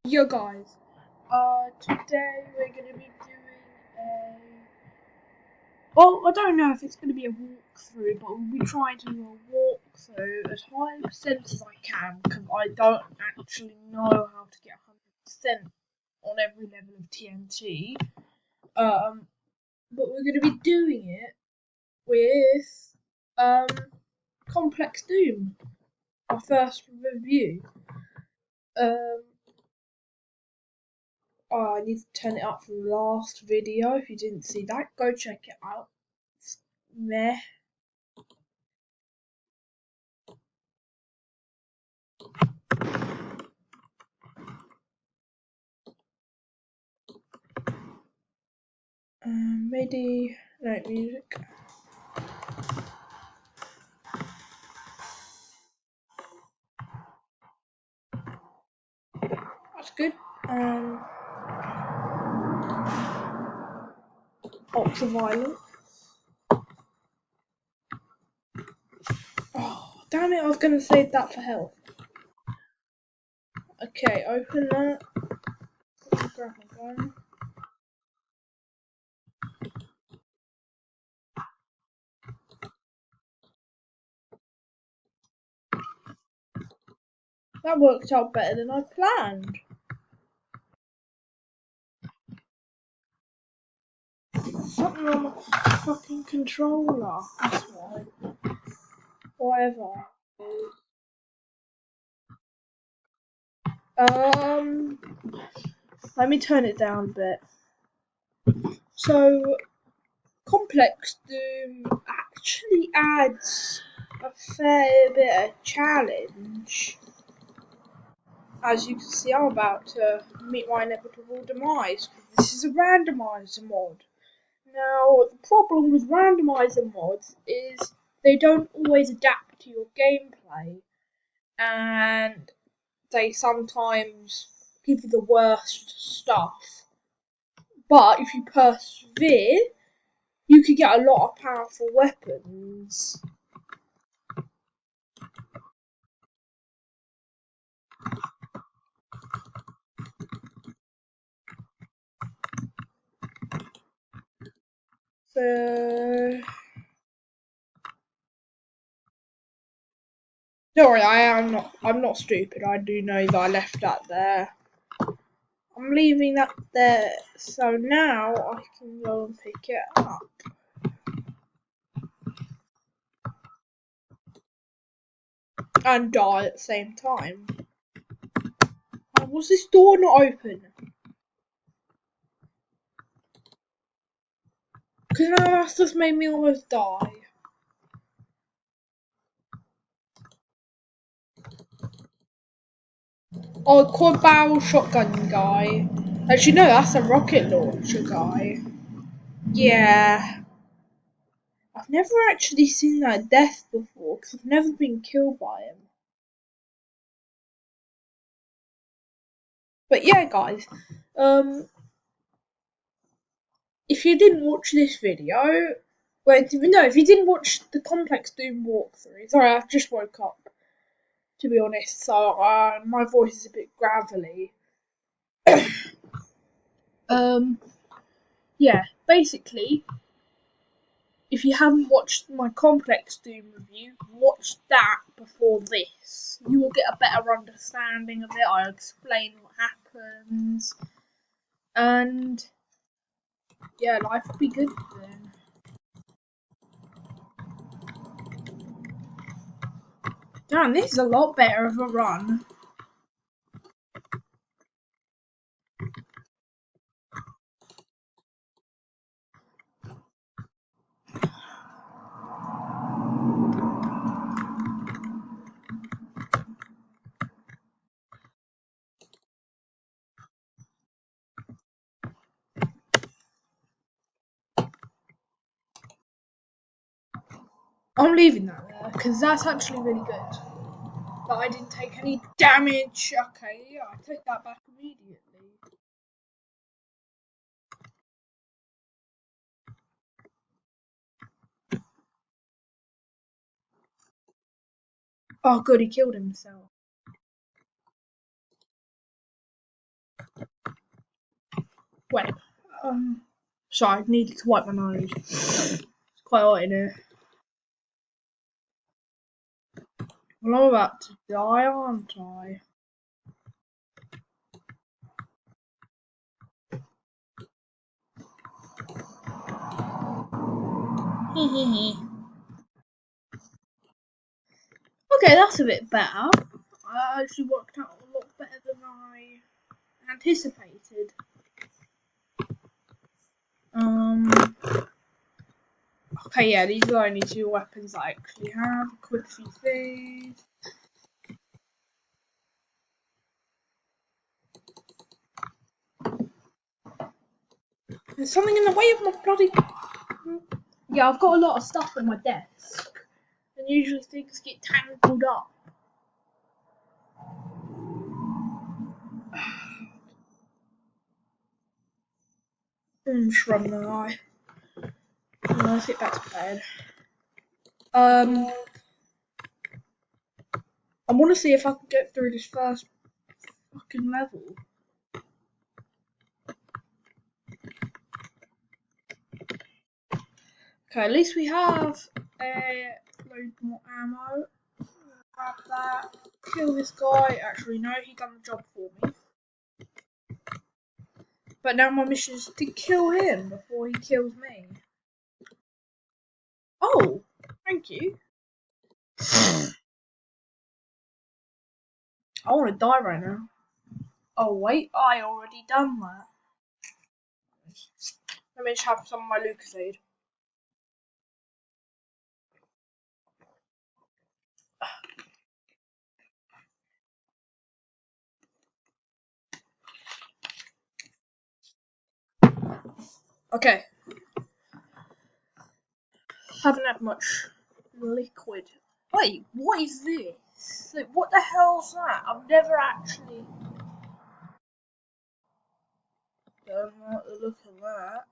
Yo guys, today we're gonna be doing a, well, I don't know if it's gonna be a walkthrough, but we'll be trying to do a walkthrough as high percent as I can, because I don't actually know how to get 100% on every level of TNT. But we're gonna be doing it with, Complex Doom, our first review. Um, Oh, I need to turn it up from the last video. If you didn't see that, go check it out. It's meh. MIDI, no music. That's good. Ultraviolet. Oh, damn it! I was gonna save that for health. Okay, open that. Grab my gun. That worked out better than I planned. Something on my fucking controller. That's why. Whatever. Let me turn it down a bit. So, Complex Doom actually adds a fair bit of challenge. As you can see, I'm about to meet my inevitable demise, because this is a randomizer mod. Now, the problem with randomizer mods is they don't always adapt to your gameplay, and they sometimes give you the worst stuff. But if you persevere, you could get a lot of powerful weapons. So, don't worry, I'm not stupid. I do know that I left that there. I'm leaving that there, so now I can go and pick it up. And die at the same time. Was this door not open? Because now that's just made me almost die. Oh, quad barrel shotgun guy. Actually, no, that's a rocket launcher guy. Yeah. I've never actually seen that death before, because I've never been killed by him. But yeah, guys, if you didn't watch this video, wait, no, if you didn't watch the Complex Doom walkthrough, sorry, I've just woke up, to be honest, so my voice is a bit gravelly. Yeah, basically, if you haven't watched my Complex Doom review, watch that before this. You will get a better understanding of it. I'll explain what happens, and yeah, life will be good then. Damn, this is a lot better of a run. I'm leaving that there, because that's actually really good. But I didn't take any damage. Okay, yeah, I take that back immediately. Oh, good, he killed himself. Wait. Sorry, I needed to wipe my nose. It's quite hot in here. Well, I'm about to die, aren't I? Okay, that's a bit better. I actually worked out a lot better than I anticipated. Okay, yeah, these are the only two weapons I actually have. Quick few things. There's something in the way of my bloody... Yeah, I've got a lot of stuff on my desk. And usually things get tangled up. Just run the eye. Let's get back to bed. I want to see if I can get through this first fucking level. Okay, at least we have loads more ammo. Grab that. Kill this guy. Actually, no, he done the job for me. But now my mission is to kill him before he kills me. Oh, thank you. I want to die right now. Oh wait, I already done that. Let me just have some of my Lucasade. Okay. Haven't had much liquid. Wait, what is this? Like, what the hell's that? I've never actually don't like the look of that.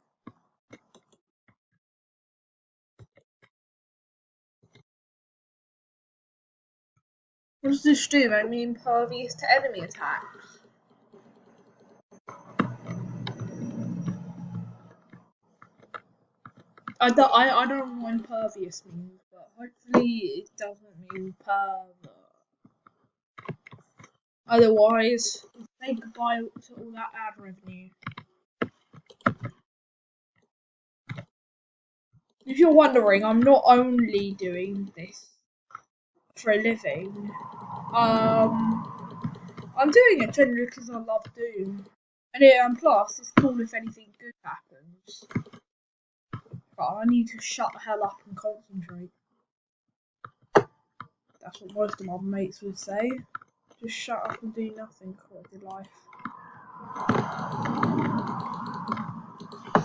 What does this do? Make me impervious to enemy attacks? I don't know what impervious means, but hopefully it doesn't mean pervert. Otherwise, say goodbye to all that ad revenue. If you're wondering, I'm not only doing this for a living. I'm doing it generally because I love Doom. And plus, it's cool if anything good happens. But I need to shut the hell up and concentrate. That's what most of my mates would say. Just shut up and do nothing, call it your life.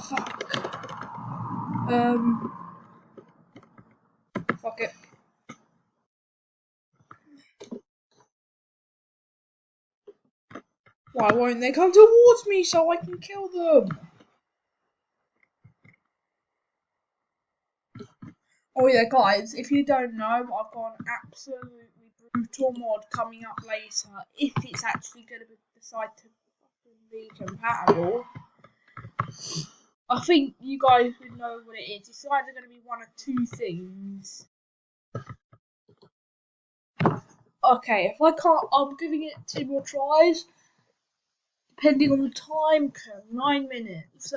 Fuck. Fuck it. Why won't they come towards me so I can kill them? Oh yeah, guys, if you don't know, I've got an absolutely brutal mod coming up later. If it's actually going to decide to be compatible. I think you guys would know what it is. It's either going to be one of two things. Okay, if I can't, I'm giving it 2 more tries. Depending on the time, 9 minutes.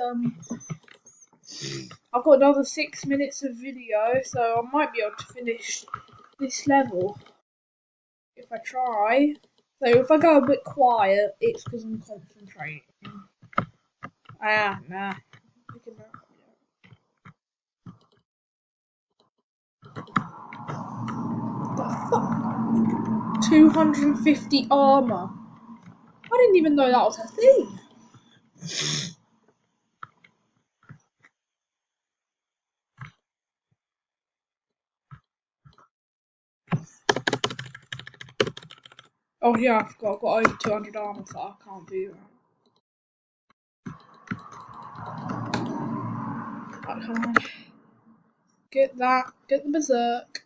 I've got another 6 minutes of video, so I might be able to finish this level if I try. So if I go a bit quiet, it's because I'm concentrating. Nah. The fuck? 250 armor. I didn't even know that was a thing. Oh yeah, I forgot. I've got over 200 armor, so I can't do that. Right, come on. Get that. Get the berserk.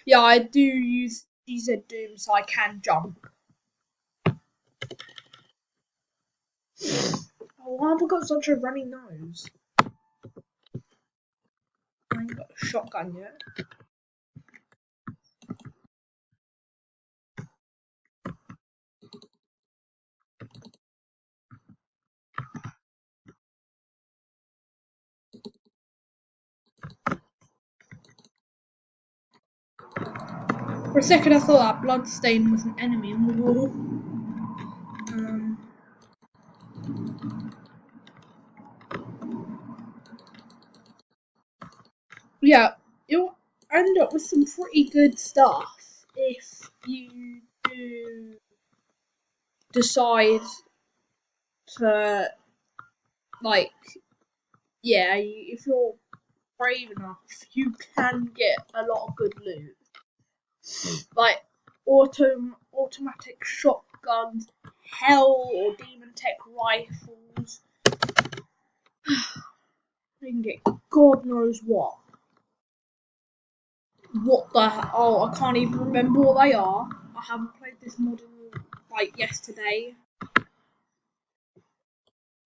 Yeah, I do use DZ Doom so I can jump. Oh, why have I got such a runny nose? I ain't got a shotgun yet. For a second I thought that bloodstain was an enemy on the wall. Yeah, you'll end up with some pretty good stuff if you do decide to, like, yeah, if you're brave enough, you can get a lot of good loot. Like, automatic shotguns, hell or demon tech rifles. You can get God knows what. What the hell? Oh, I can't even remember what they are. I haven't played this mod in, like, yesterday.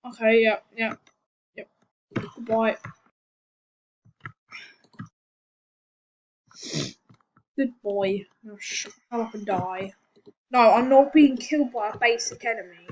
Okay, yeah. Goodbye. Good boy. Now shut up and die. No, I'm not being killed by a basic enemy.